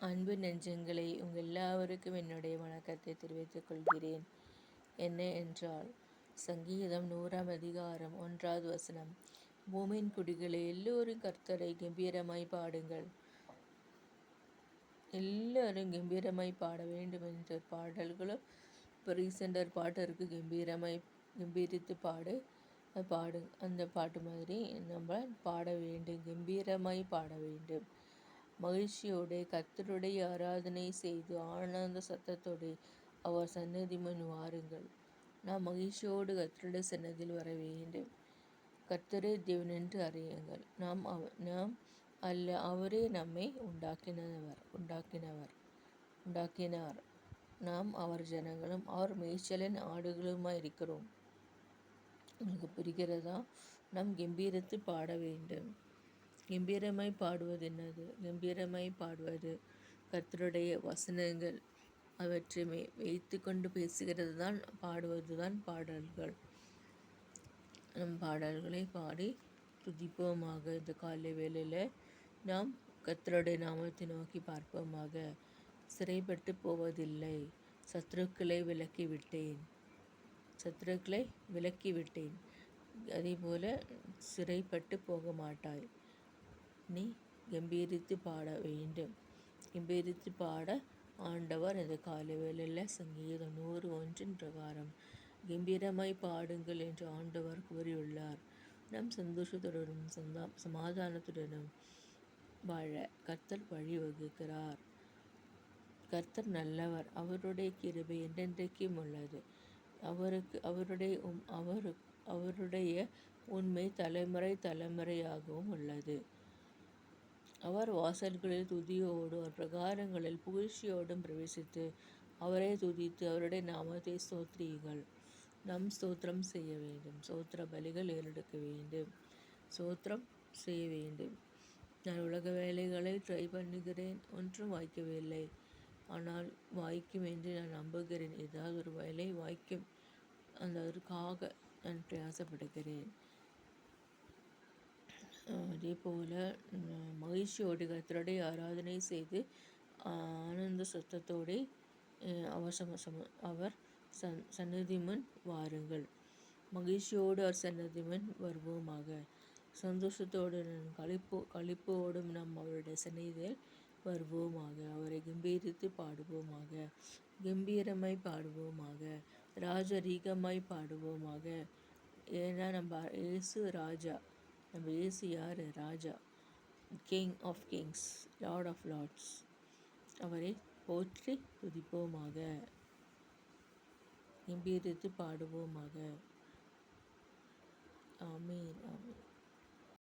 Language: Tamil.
அன்பு நெஞ்சங்களே, உங்கள் எல்லாருக்கும் என்னுடைய வணக்கத்தை தெரிவித்துக் கொள்கிறேன். என்ன என்றால், சங்கீதம் 100 அதிகாரம் 1வது வசனம், பூமியின் குடிகளே எல்லோரும் கர்த்தரை கம்பீரமாய் பாடுங்கள். எல்லாரும் கம்பீரமாய் பாட வேண்டும் என்ற பாடல்களும் இப்போ ரீசெண்டாக பாட்டு இருக்குது, கம்பீரித்து பாடு அந்த பாட்டு மாதிரி நம்ம பாட வேண்டும், கம்பீரமாய் பாட வேண்டும். மகிழ்ச்சியோடு கர்த்தருடைய ஆராதனை செய்து ஆனந்த சத்தத்தோடு அவர் சன்னதி முன் வாருங்கள். நாம் மகிழ்ச்சியோடு கர்த்தருடைய சன்னதியில் வர வேண்டும். கர்த்தரே தேவன் என்று அறியுங்கள். நாம் அல்ல, அவரே நம்மை உண்டாக்கினார். நாம் அவர் ஜனங்களும் அவர் மேய்ச்சலின் ஆடுகளுமாய் இருக்கிறோம். உங்களுக்கு புரிகிறதா? நாம் கம்பீரித்து பாட வேண்டும். கம்பீரமாய் பாடுவது என்னது? கம்பீரமாய் பாடுவது கர்த்தருடைய வசனங்கள் அவற்றை வைத்து கொண்டு பேசுகிறது தான், பாடுவது தான் பாடல்கள். நம் பாடல்களை பாடி துதிப்போமாக. இந்த காலை வேளையில் நாம் கர்த்தருடைய நாமத்தை நோக்கி பார்ப்போமாக. சிறைப்பட்டு போவதில்லை, சத்துருக்களை விலக்கிவிட்டேன். அதே போல் சிறைப்பட்டு போக மாட்டாய். நீ கம்பீரித்து பாட வேண்டும். கம்பீரித்து பாட ஆண்டவர் இந்த காலை வேளையில் சங்கீதம் 101 பிரகாரம் கம்பீரமாய் பாடுங்கள் என்று ஆண்டவர் கூறியுள்ளார். நம் சந்தோஷத்துடனும் சமாதானத்துடனும் வாழ கர்த்தர் வழி வகுக்கிறார். கர்த்தர் நல்லவர், அவருடைய கிருபை என்றென்றைக்கும் உள்ளது. அவருடைய உண்மை தலைமுறையாகவும் உள்ளது. அவர் வாசல்களில் துதியோடு அவர் பிரகாரங்களில் புகழ்ச்சியோடும் பிரவேசித்து அவரை துதித்து அவருடைய நாமத்தை ஸ்தோத்திரியுங்கள். நாம் ஸ்தோத்திரம் செய்ய வேண்டும். ஸ்தோத்திர பலிகள் ஏறெடுக்க வேண்டும். ஸ்தோத்திரம் செய்ய வேண்டும். நான் உலக வேலைகளை ட்ரை பண்ணுகிறேன், ஒன்றும் வாய்க்கவில்லை. ஆனால் வாய்க்கும் என்று நான் நம்புகிறேன். ஏதாவது ஒரு வேலை வாய்க்கும், அதற்காக நான் பிரயாசப்படுகிறேன். அதே போல் மகிழ்ச்சியோடு கர்த்தருடைய ஆராதனை செய்து ஆனந்த சத்தத்தோடு அவர் சன்னதி முன் வாருங்கள். மகிழ்ச்சியோடு அவர் சன்னதி முன் வருவோமாக. சந்தோஷத்தோடு களிப்போடும் நாம் அவருடைய சன்னதியில் வருவோமாக. அவரை கம்பீரித்து பாடுவோமாக. கம்பீரமாய் பாடுவோமாக. ராஜரீகமாய் பாடுவோமாக. ஏன்னா நம்ம இயேசு ராஜா. நம்ம இயேசு யார்? ராஜா, king of kings, lord of lords. அவரை போற்றி துதிப்போமாக. கம்பீரித்து பாடுவோமாக. ஆமென், ஆமென்.